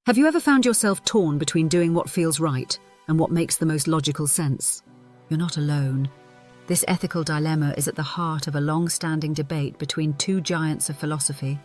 Have you ever found yourself torn between doing what feels right and what makes the most logical sense? You're not alone. This ethical dilemma is at the heart of a long-standing debate between two giants of philosophy,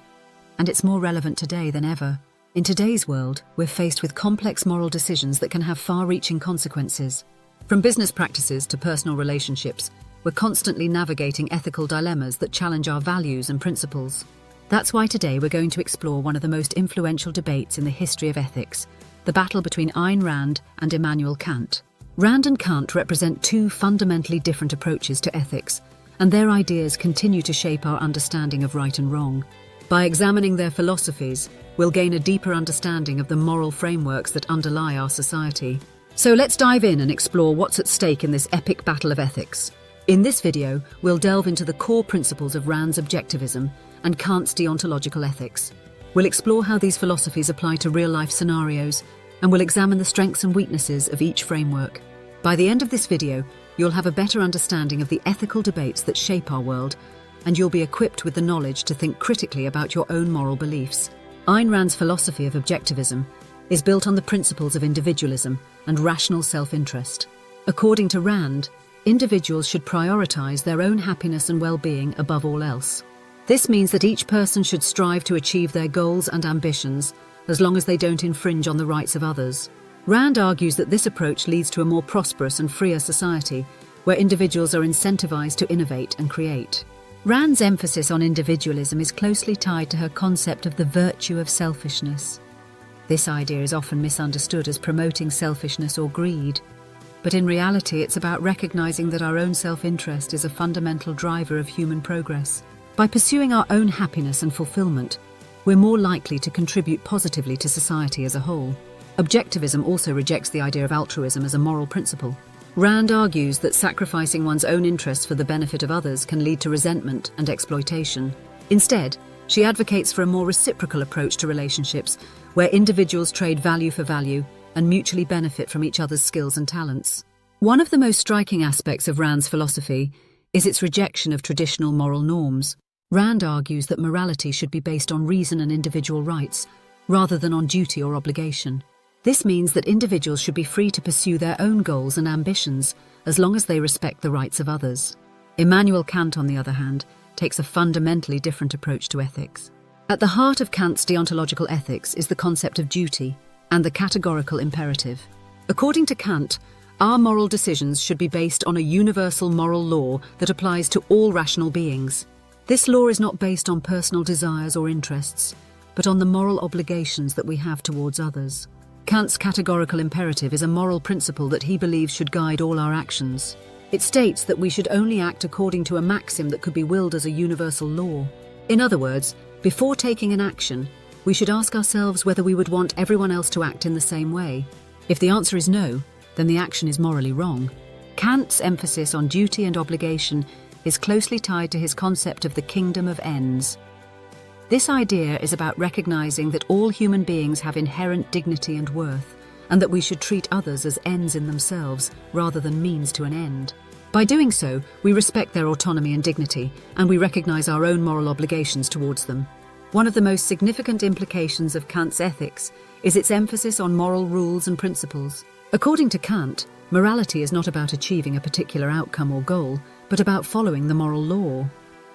and it's more relevant today than ever. In today's world, we're faced with complex moral decisions that can have far-reaching consequences. From business practices to personal relationships, we're constantly navigating ethical dilemmas that challenge our values and principles. That's why today we're going to explore one of the most influential debates in the history of ethics, the battle between Ayn Rand and Immanuel Kant. Rand and Kant represent two fundamentally different approaches to ethics, and their ideas continue to shape our understanding of right and wrong. By examining their philosophies, we'll gain a deeper understanding of the moral frameworks that underlie our society. So let's dive in and explore what's at stake in this epic battle of ethics. In this video, we'll delve into the core principles of Rand's Objectivism and Kant's Deontological ethics. We'll explore how these philosophies apply to real-life scenarios, and we'll examine the strengths and weaknesses of each framework. By the end of this video, you'll have a better understanding of the ethical debates that shape our world, and you'll be equipped with the knowledge to think critically about your own moral beliefs. Ayn Rand's philosophy of objectivism is built on the principles of individualism and rational self-interest. According to Rand, individuals should prioritize their own happiness and well-being above all else. This means that each person should strive to achieve their goals and ambitions as long as they don't infringe on the rights of others. Rand argues that this approach leads to a more prosperous and freer society where individuals are incentivized to innovate and create. Rand's emphasis on individualism is closely tied to her concept of the virtue of selfishness. This idea is often misunderstood as promoting selfishness or greed, but in reality it's about recognizing that our own self-interest is a fundamental driver of human progress. By pursuing our own happiness and fulfillment, we're more likely to contribute positively to society as a whole. Objectivism also rejects the idea of altruism as a moral principle. Rand argues that sacrificing one's own interests for the benefit of others can lead to resentment and exploitation. Instead, she advocates for a more reciprocal approach to relationships, where individuals trade value for value and mutually benefit from each other's skills and talents. One of the most striking aspects of Rand's philosophy is its rejection of traditional moral norms. Rand argues that morality should be based on reason and individual rights, rather than on duty or obligation. This means that individuals should be free to pursue their own goals and ambitions, as long as they respect the rights of others. Immanuel Kant, on the other hand, takes a fundamentally different approach to ethics. At the heart of Kant's deontological ethics is the concept of duty and the categorical imperative. According to Kant, our moral decisions should be based on a universal moral law that applies to all rational beings. This law is not based on personal desires or interests, but on the moral obligations that we have towards others. Kant's categorical imperative is a moral principle that he believes should guide all our actions. It states that we should only act according to a maxim that could be willed as a universal law. In other words, before taking an action, we should ask ourselves whether we would want everyone else to act in the same way. If the answer is no, then the action is morally wrong. Kant's emphasis on duty and obligation is closely tied to his concept of the kingdom of ends. This idea is about recognizing that all human beings have inherent dignity and worth, and that we should treat others as ends in themselves rather than means to an end. By doing so, we respect their autonomy and dignity, and we recognize our own moral obligations towards them. One of the most significant implications of Kant's ethics is its emphasis on moral rules and principles. According to Kant, morality is not about achieving a particular outcome or goal, but about following the moral law.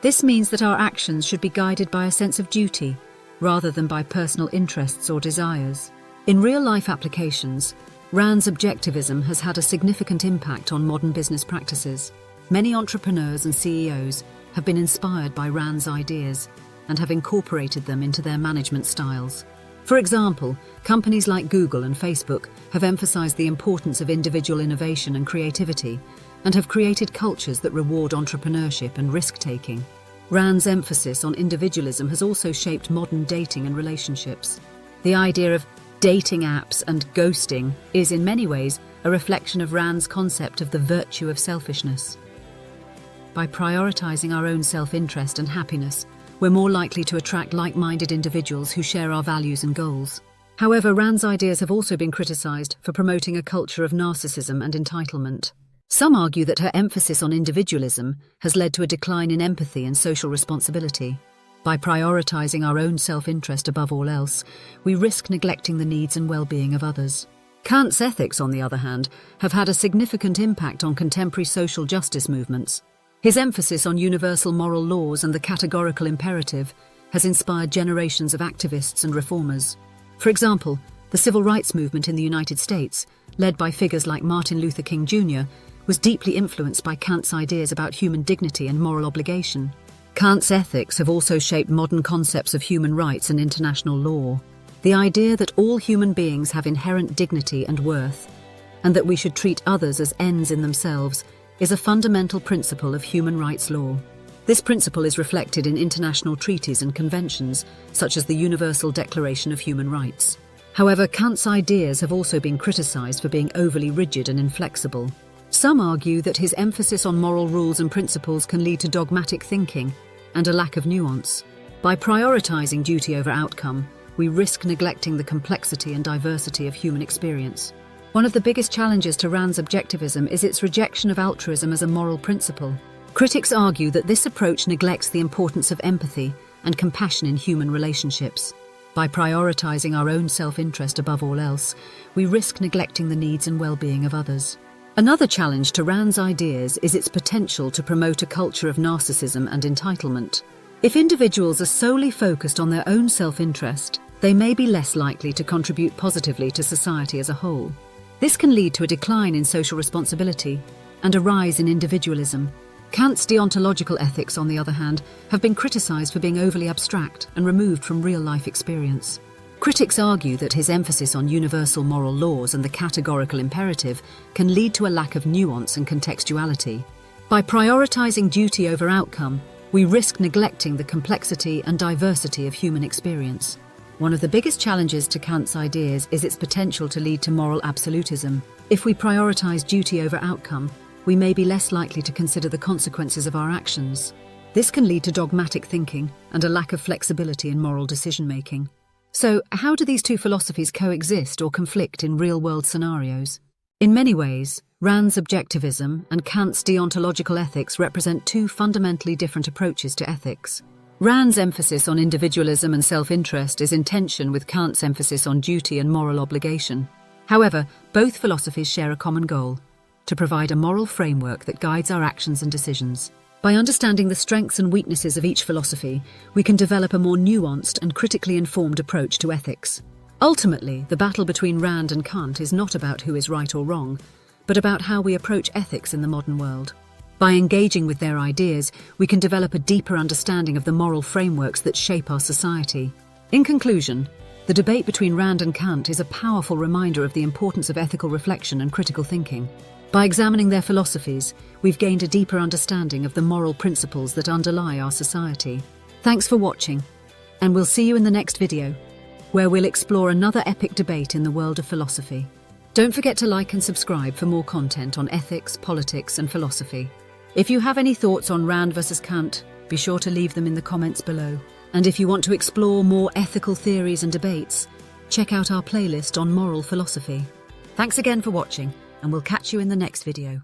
This means that our actions should be guided by a sense of duty, rather than by personal interests or desires. In real-life applications, Rand's objectivism has had a significant impact on modern business practices. Many entrepreneurs and CEOs have been inspired by Rand's ideas and have incorporated them into their management styles. For example, companies like Google and Facebook have emphasized the importance of individual innovation and creativity, and have created cultures that reward entrepreneurship and risk-taking. Rand's emphasis on individualism has also shaped modern dating and relationships. The idea of dating apps and ghosting is in many ways a reflection of Rand's concept of the virtue of selfishness. By prioritizing our own self-interest and happiness, we're more likely to attract like-minded individuals who share our values and goals. However, Rand's ideas have also been criticized for promoting a culture of narcissism and entitlement. Some argue that her emphasis on individualism has led to a decline in empathy and social responsibility. By prioritizing our own self-interest above all else, we risk neglecting the needs and well-being of others. Kant's ethics, on the other hand, have had a significant impact on contemporary social justice movements. His emphasis on universal moral laws and the categorical imperative has inspired generations of activists and reformers. For example, the civil rights movement in the United States, led by figures like Martin Luther King Jr., was deeply influenced by Kant's ideas about human dignity and moral obligation. Kant's ethics have also shaped modern concepts of human rights and international law. The idea that all human beings have inherent dignity and worth, and that we should treat others as ends in themselves, is a fundamental principle of human rights law. This principle is reflected in international treaties and conventions, such as the Universal Declaration of Human Rights. However, Kant's ideas have also been criticized for being overly rigid and inflexible. Some argue that his emphasis on moral rules and principles can lead to dogmatic thinking and a lack of nuance. By prioritizing duty over outcome, we risk neglecting the complexity and diversity of human experience. One of the biggest challenges to Rand's objectivism is its rejection of altruism as a moral principle. Critics argue that this approach neglects the importance of empathy and compassion in human relationships. By prioritizing our own self-interest above all else, we risk neglecting the needs and well-being of others. Another challenge to Rand's ideas is its potential to promote a culture of narcissism and entitlement. If individuals are solely focused on their own self-interest, they may be less likely to contribute positively to society as a whole. This can lead to a decline in social responsibility and a rise in individualism. Kant's deontological ethics, on the other hand, have been criticized for being overly abstract and removed from real-life experience. Critics argue that his emphasis on universal moral laws and the categorical imperative can lead to a lack of nuance and contextuality. By prioritizing duty over outcome, we risk neglecting the complexity and diversity of human experience. One of the biggest challenges to Kant's ideas is its potential to lead to moral absolutism. If we prioritize duty over outcome, we may be less likely to consider the consequences of our actions. This can lead to dogmatic thinking and a lack of flexibility in moral decision-making. So, how do these two philosophies coexist or conflict in real-world scenarios? In many ways, Rand's objectivism and Kant's deontological ethics represent two fundamentally different approaches to ethics. Rand's emphasis on individualism and self-interest is in tension with Kant's emphasis on duty and moral obligation. However, both philosophies share a common goal: to provide a moral framework that guides our actions and decisions. By understanding the strengths and weaknesses of each philosophy, we can develop a more nuanced and critically informed approach to ethics. Ultimately, the battle between Rand and Kant is not about who is right or wrong, but about how we approach ethics in the modern world. By engaging with their ideas, we can develop a deeper understanding of the moral frameworks that shape our society. In conclusion, the debate between Rand and Kant is a powerful reminder of the importance of ethical reflection and critical thinking. By examining their philosophies, we've gained a deeper understanding of the moral principles that underlie our society. Thanks for watching, and we'll see you in the next video, where we'll explore another epic debate in the world of philosophy. Don't forget to like and subscribe for more content on ethics, politics, and philosophy. If you have any thoughts on Rand versus Kant, be sure to leave them in the comments below. And if you want to explore more ethical theories and debates, check out our playlist on moral philosophy. Thanks again for watching, and we'll catch you in the next video.